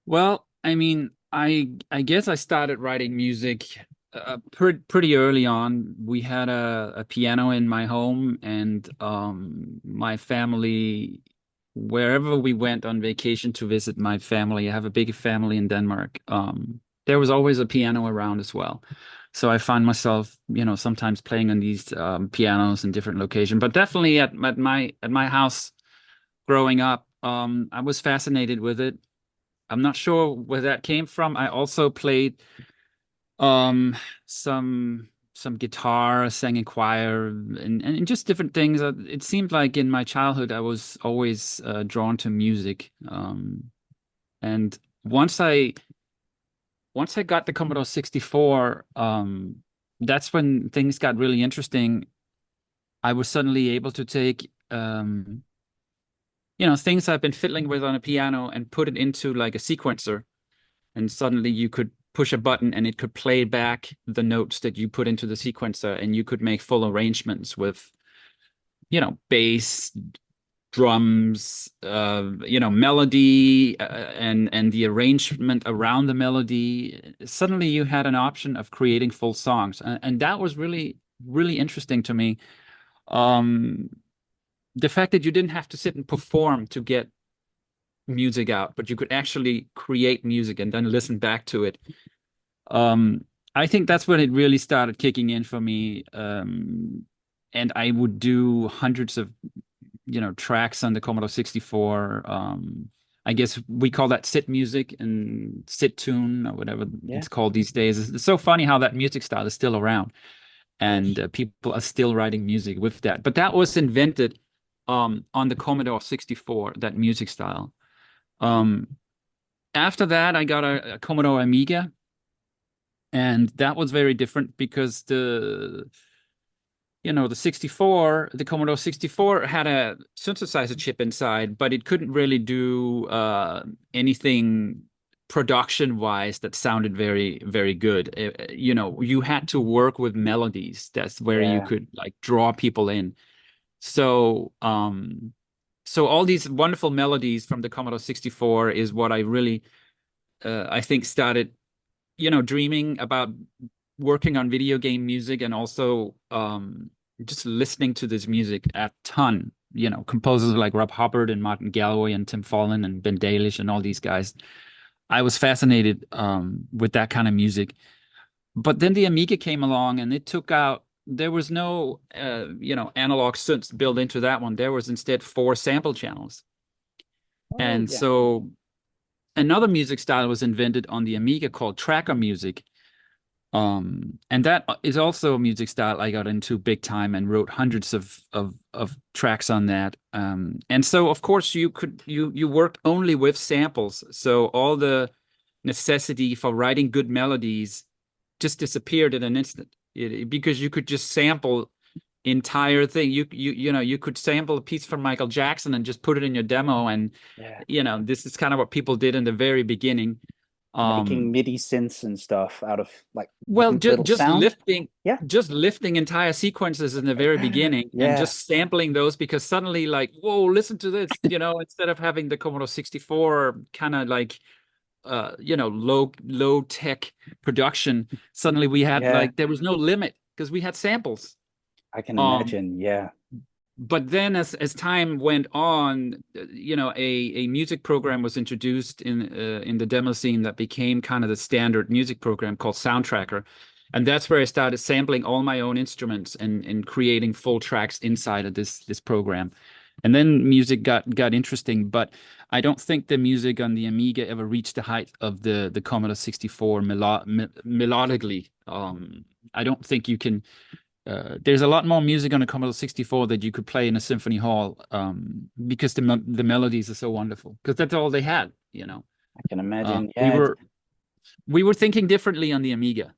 Well, I mean, I guess I started writing music pretty early on. We had a piano in my home, and my family, wherever we went on vacation to visit my family, I have a big family in Denmark. There was always a piano around as well. So I find myself, sometimes playing on these pianos in different locations. But definitely at my house growing up, I was fascinated with it. I'm not sure where that came from. I also played um some guitar, sang in choir, and just different things. It seemed like in my childhood I was always drawn to music. And once I got the Commodore 64, that's when things got really interesting. I was suddenly able to take things I've been fiddling with on a piano and put it into like a sequencer, and suddenly you could push a button and it could play back the notes that you put into the sequencer, and you could make full arrangements with bass, drums, melody, and the arrangement around the melody. Suddenly you had an option of creating full songs, and that was really really interesting to me. um the fact that you didn't have to sit and perform to get music out, but you could actually create music and then listen back to it. Um, I think that's when it really started kicking in for me. And I would do hundreds of, tracks on the Commodore 64. I guess we call that sit music and sit tune or whatever Yeah. it's called these days. It's so funny how that music style is still around, and Yes. people are still writing music with that. But that was invented on the Commodore 64, that music style. Um, After that, I got a Commodore Amiga, and that was very different because the Commodore 64 had a synthesizer chip inside, but it couldn't really do anything production wise that sounded very, very good. You had to work with melodies. That's where you Yeah. could like draw people in. So all these wonderful melodies from the Commodore 64 is what I really, I think, started, dreaming about working on video game music, and also just listening to this music a ton. Composers like Rob Hubbard and Martin Galloway and Tim Follin and Ben Dailish and all these guys. I was fascinated with that kind of music. But then the Amiga came along, and it took out. There was no, analog synths built into that one. There was instead four sample channels, Oh, and yeah. so another music style was invented on the Amiga called tracker music. And that is also a music style I got into big time and wrote hundreds of tracks on that. And so of course you worked only with samples. So all the necessity for writing good melodies just disappeared in an instant. Because you could just sample entire thing. You could sample a piece from Michael Jackson and just put it in your demo, and Yeah. this is kind of what people did in the very beginning. Making Um, MIDI synths and stuff out of like well, little just sound. lifting Yeah. just lifting entire sequences in the very beginning and Yeah. just sampling those, because suddenly, like, whoa, listen to this, instead of having the Commodore 64 kind of like low tech production, suddenly we had, Yeah. like, there was no limit because we had samples. I can Um imagine. Yeah. but then as time went on, a music program was introduced in the demo scene that became kind of the standard music program called Soundtracker. And that's where I started sampling all my own instruments and creating full tracks inside of this program. And then music got interesting, but I don't think the music on the Amiga ever reached the height of the Commodore 64 melodically. I don't think you can. There's a lot more music on a Commodore 64 that you could play in a symphony hall, because the melodies are so wonderful. Because that's all they had. I can imagine. We Yeah. were we were thinking differently on the Amiga.